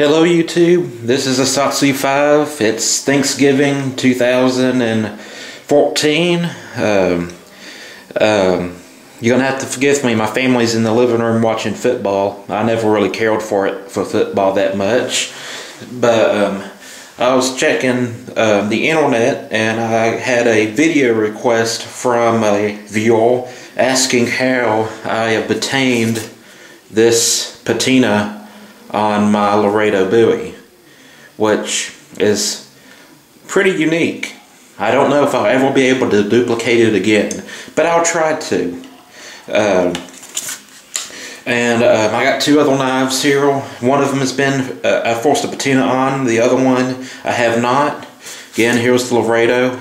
Hello YouTube, this is Asatsu 5. It's Thanksgiving 2014. You're gonna have to forgive me, my family's in the living room watching football. I never really cared for football that much. But I was checking the internet and I had a video request from a viewer asking how I obtained this patina on my Laredo buoy, which is pretty unique. I don't know if I'll ever be able to duplicate it again, but I'll try to. I got two other knives here. One of them has been I forced a patina on, the other one I have not. Again, here's the Laredo.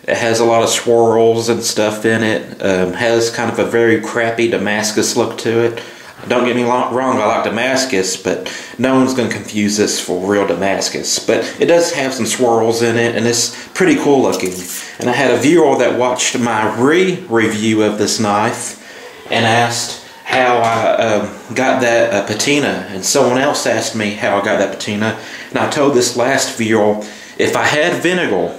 It has a lot of swirls and stuff in it. Has kind of a very crappy Damascus look to it. Don't get me wrong, I like Damascus, but no one's going to confuse this for real Damascus. But it does have some swirls in it, and it's pretty cool looking. And I had a viewer that watched my review of this knife and asked how I got that patina. And someone else asked me how I got that patina. And I told this last viewer, if I had vinegar,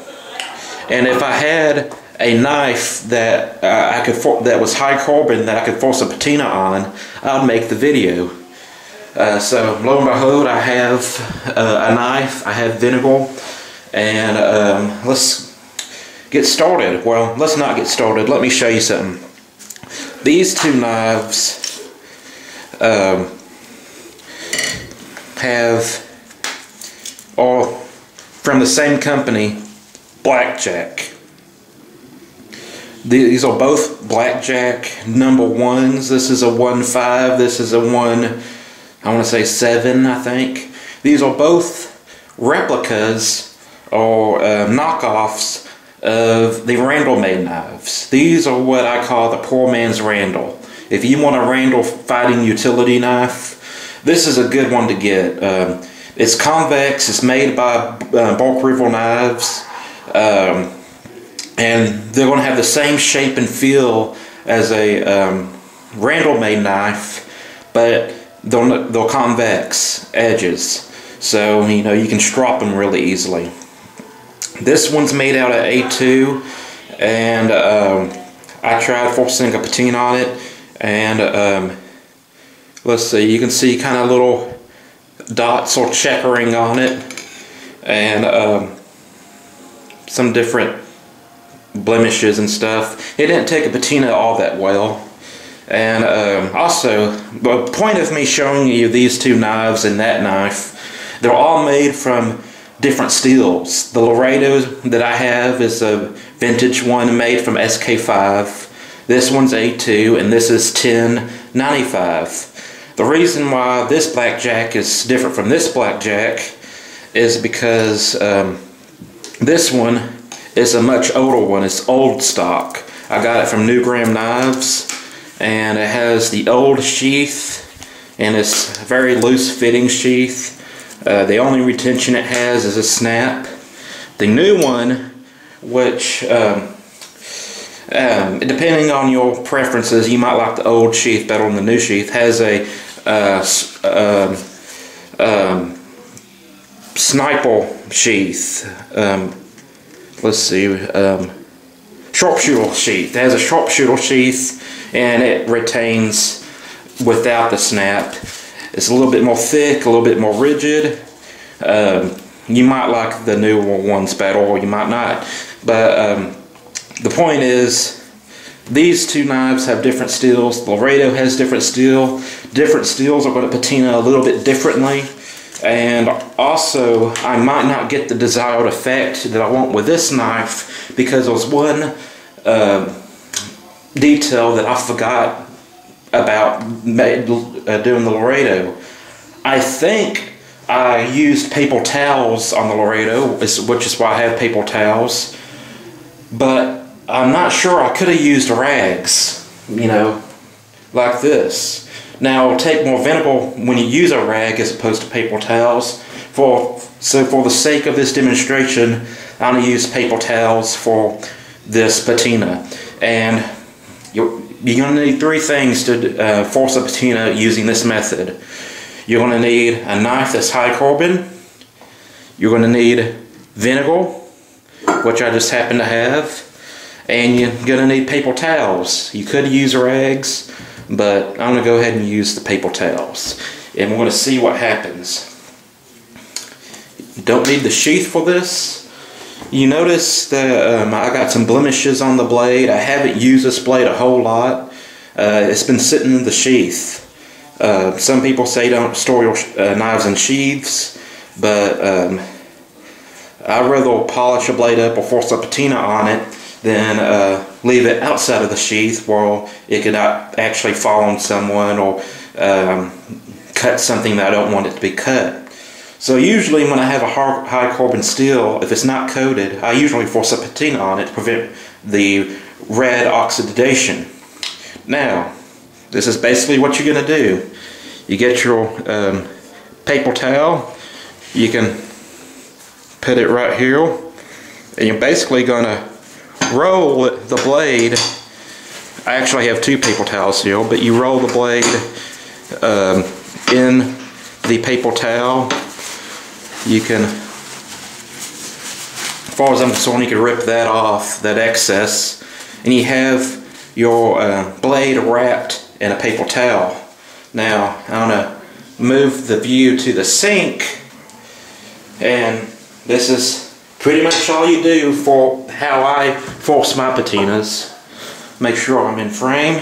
and if I had a knife that that was high carbon that I could force a patina on, I'd make the video. So lo and behold, I have a knife, I have vinegar, and let's get started. Well, let's not get started. Let me show you something. These two knives are from the same company, Blackjack. These are both Blackjack number 1s. This is a 1.5. This is a 1, I want to say 7, I think. These are both replicas or knockoffs of the Randall made knives. These are what I call the poor man's Randall. If you want a Randall fighting utility knife, this is a good one to get. It's convex. It's made by Bulk River Knives. And they're going to have the same shape and feel as a Randall made knife, but they'll convex edges, so you know you can strop them really easily. This one's made out of A2, and I tried forcing a patina on it, and let's see, you can see kind of little dots or checkering on it, and some different blemishes and stuff. It didn't take a patina all that well. And also, the point of me showing you these two knives and that knife, they're all made from different steels. The Laredo that I have is a vintage one made from SK5. This one's A2, and this is 1095. The reason why this Blackjack is different from this Blackjack is because this one is a much older one. It's old stock. I got it from New Graham Knives, and it has the old sheath, and it's a very loose fitting sheath. The only retention it has is a snap. The new one, which depending on your preferences, you might like the old sheath better than the new sheath, has a sniper sheath. Let's see, sharpshooter sheath. It has a sharpshooter sheath, and it retains without the snap. It's a little bit more thick, a little bit more rigid. You might like the newer ones better, or you might not. But the point is, these two knives have different steels. The Laredo has different steel. Different steels are going to patina a little bit differently. And also, I might not get the desired effect that I want with this knife because there was one detail that I forgot about doing the Laredo. I think I used paper towels on the Laredo, which is why I have paper towels. But I'm not sure. I could have used rags, you know, like this. Now, it'll take more vinegar when you use a rag as opposed to paper towels. So for the sake of this demonstration, I'm going to use paper towels for this patina. And you're going to need 3 things to force a patina using this method. You're going to need a knife that's high carbon. You're going to need vinegar, which I just happen to have. And you're going to need paper towels. You could use rags, but I'm going to go ahead and use the paper towels. And we're going to see what happens. You don't need the sheath for this. You notice that I got some blemishes on the blade. I haven't used this blade a whole lot. It's been sitting in the sheath. Some people say don't store your knives in sheaths, but I'd rather polish a blade up or force a patina on it than leave it outside of the sheath where it could actually fall on someone or cut something that I don't want it to be cut. So usually when I have a high carbon steel, if it's not coated, I usually force a patina on it to prevent the red oxidation. Now, this is basically what you're going to do. You get your paper towel, you can put it right here, and you're basically going to roll the blade. I actually have two paper towels here, but you roll the blade in the paper towel. You can, as far as I'm concerned, you can rip that off, that excess, and you have your blade wrapped in a paper towel. Now, I'm going to move the view to the sink, and this is pretty much all you do for how I force my patinas. Make sure I'm in frame.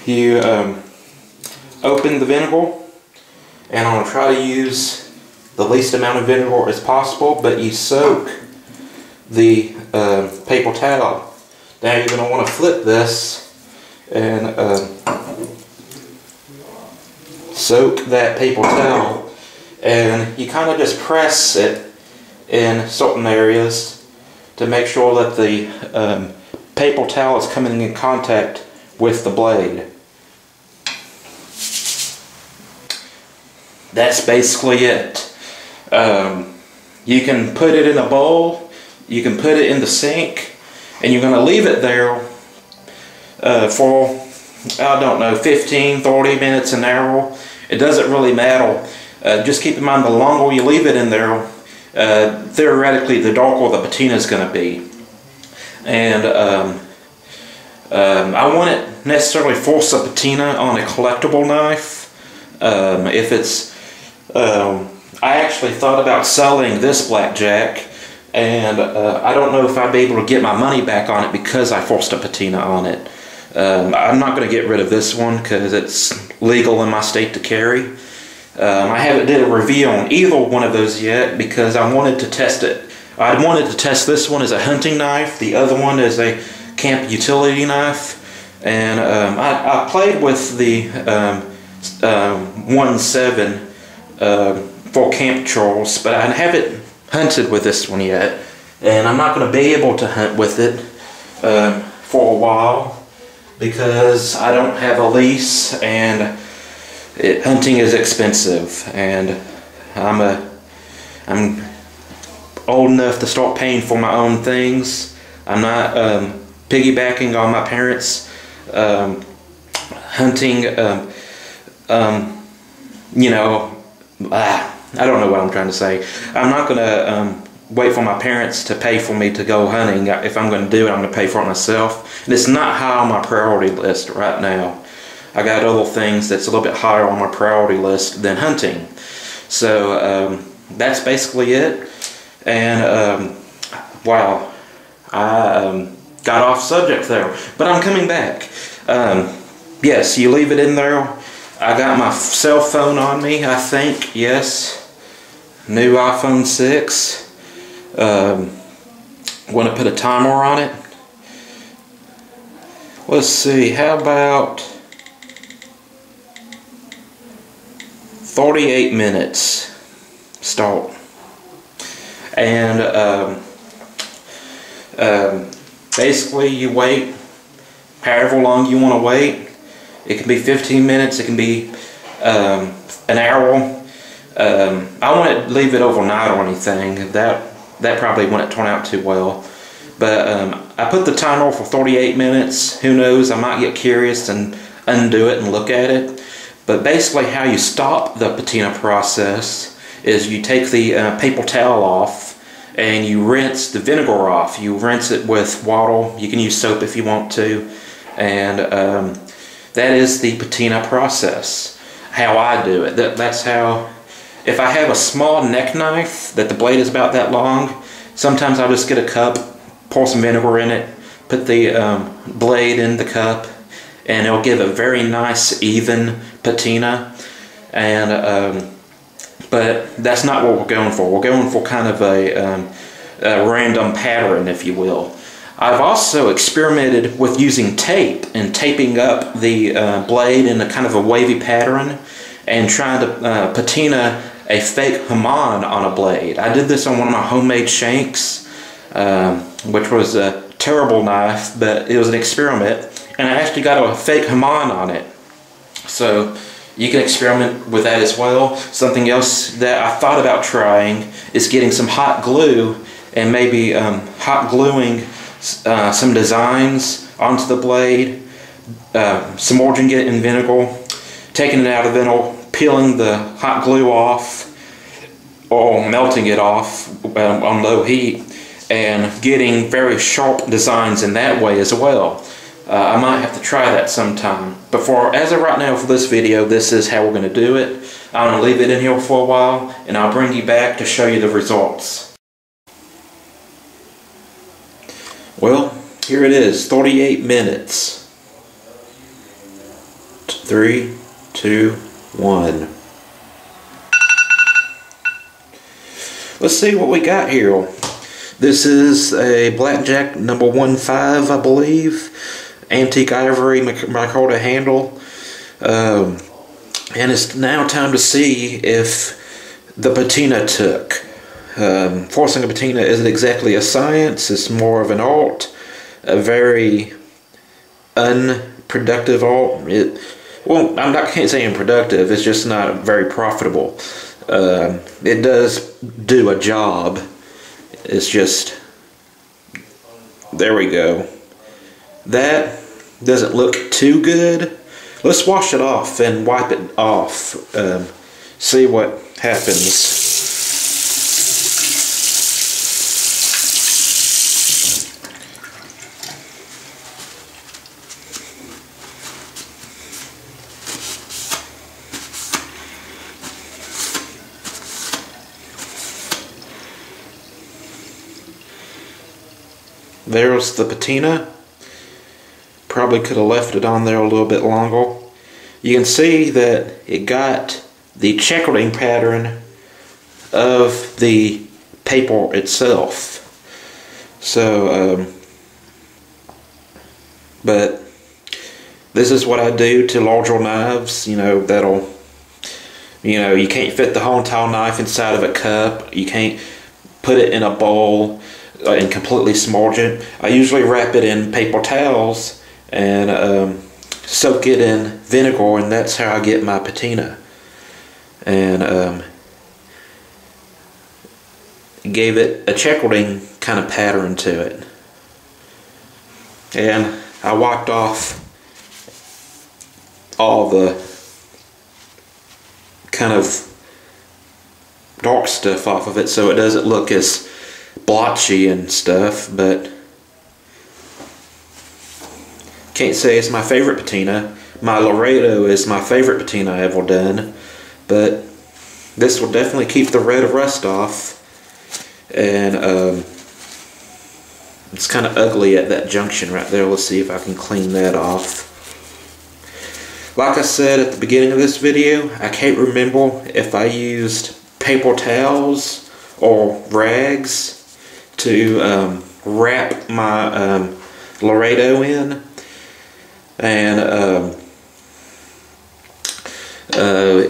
You open the vinegar, and I'm going to try to use the least amount of vinegar as possible, but you soak the paper towel. Now you're going to want to flip this and soak that paper towel, and you kind of just press it in certain areas to make sure that the paper towel is coming in contact with the blade. That's basically it. You can put it in a bowl, you can put it in the sink, and you're going to leave it there for, I don't know, 15, 30 minutes, an hour. It doesn't really matter. Just keep in mind, the longer you leave it in there, theoretically the darker the patina is going to be. And I wouldn't necessarily force a patina on a collectible knife. If it's I actually thought about selling this blackjack, and I don't know if I'd be able to get my money back on it because I forced a patina on it. I'm not going to get rid of this one because it's legal in my state to carry. I haven't did a review on either one of those yet because I wanted to test it. I wanted to test this one as a hunting knife, the other one as a camp utility knife, and I played with the 1.7 for camp chores, but I haven't hunted with this one yet, and I'm not going to be able to hunt with it for a while because I don't have a lease, and hunting is expensive, and I'm old enough to start paying for my own things. I'm not piggybacking on my parents' hunting. You know, I don't know what I'm trying to say. I'm not going to wait for my parents to pay for me to go hunting. If I'm going to do it, I'm going to pay for it myself. And it's not high on my priority list right now. I got other things that's a little bit higher on my priority list than hunting. So that's basically it. And wow, I got off subject there, but I'm coming back. Yes, you leave it in there. I got my cell phone on me, I think, yes. New iPhone 6. Want to put a timer on it. Let's see, how about 38 minutes start. And basically you wait however long you want to wait. It can be 15 minutes, it can be an hour. I wouldn't leave it overnight or anything. That probably wouldn't turn out too well. But I put the timer for 38 minutes. Who knows, I might get curious and undo it and look at it. But basically how you stop the patina process is you take the paper towel off and you rinse the vinegar off. You rinse it with water. You can use soap if you want to. And that is the patina process. How I do it. That's how, if I have a small neck knife that the blade is about that long, sometimes I'll just get a cup, pour some vinegar in it, put the blade in the cup, and it'll give a very nice even patina. And but that's not what we're going for. We're going for kind of a random pattern, if you will. I've also experimented with using tape and taping up the blade in a kind of a wavy pattern and trying to patina a fake hamon on a blade. I did this on one of my homemade shanks, which was a terrible knife, but it was an experiment, and I actually got a fake hamon on it. So you can experiment with that as well. Something else that I thought about trying is getting some hot glue and maybe hot gluing some designs onto the blade, submerging it in vinegar, taking it out of vinegar, peeling the hot glue off or melting it off on low heat, and getting very sharp designs in that way as well. I might have to try that sometime. But as of right now for this video, this is how we're going to do it. I'm going to leave it in here for a while, and I'll bring you back to show you the results. Well, here it is, 38 minutes. 3, 2, 1. Let's see what we got here. This is a Blackjack number 15, I believe. Antique ivory micarta handle. And it's now time to see if the patina took. Forcing a patina isn't exactly a science, it's more of an art, a very unproductive art. Well, I can't say unproductive, it's just not very profitable. It does do a job, it's just, there we go. That doesn't look too good. Let's wash it off and wipe it off, see what happens. There's the patina. Probably could have left it on there a little bit longer. You can see that it got the checkering pattern of the paper itself. So, but this is what I do to larger knives. You know, that'll, you know, you can't fit the whole entire knife inside of a cup. You can't put it in a bowl and completely submerge it. I usually wrap it in paper towels and soak it in vinegar, and that's how I get my patina. And gave it a checkering kind of pattern to it. And I wiped off all the kind of dark stuff off of it so it doesn't look as blotchy and stuff, but can't say it's my favorite patina. My Laredo is my favorite patina I ever done, but this will definitely keep the red rust off. And it's kind of ugly at that junction right there. Let's see if I can clean that off. Like I said at the beginning of this video, I can't remember if I used paper towels or rags to wrap my Laredo in. And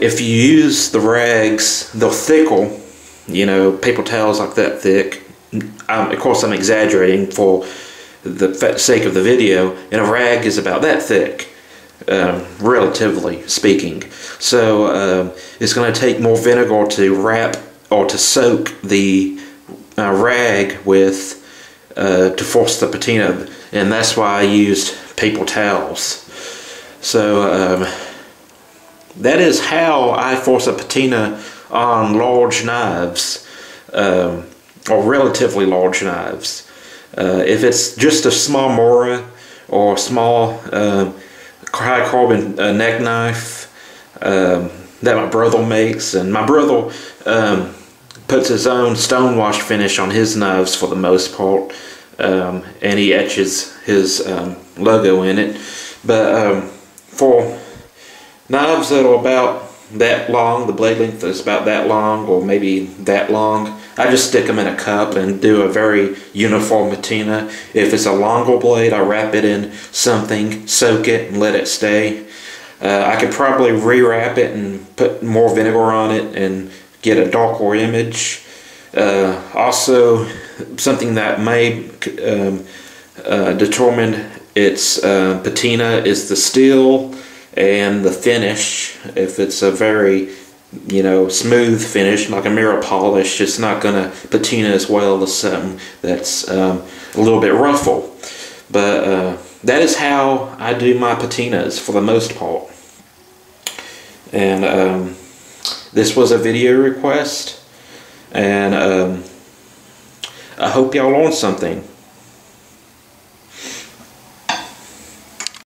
if you use the rags, they'll thickle. You know, paper towels like that thick. Of course, I'm exaggerating for the sake of the video, and a rag is about that thick, relatively speaking. So it's going to take more vinegar to wrap or to soak the rag with to force the patina, and that's why I used paper towels. So that is how I force a patina on large knives, or relatively large knives. If it's just a small Mora or a small high carbon neck knife that my brother makes, and my brother puts his own stonewash finish on his knives for the most part, and he etches his logo in it. But for knives that are about that long, the blade length is about that long or maybe that long, I just stick them in a cup and do a very uniform patina. If it's a longer blade, I wrap it in something, soak it, and let it stay. I could probably rewrap it and put more vinegar on it and get a darker image. Also, something that may determine its patina is the steel and the finish. If it's a very, smooth finish, like a mirror polish, it's not gonna patina as well as something that's a little bit ruffled. But that is how I do my patinas for the most part. And this was a video request, and I hope y'all learned something.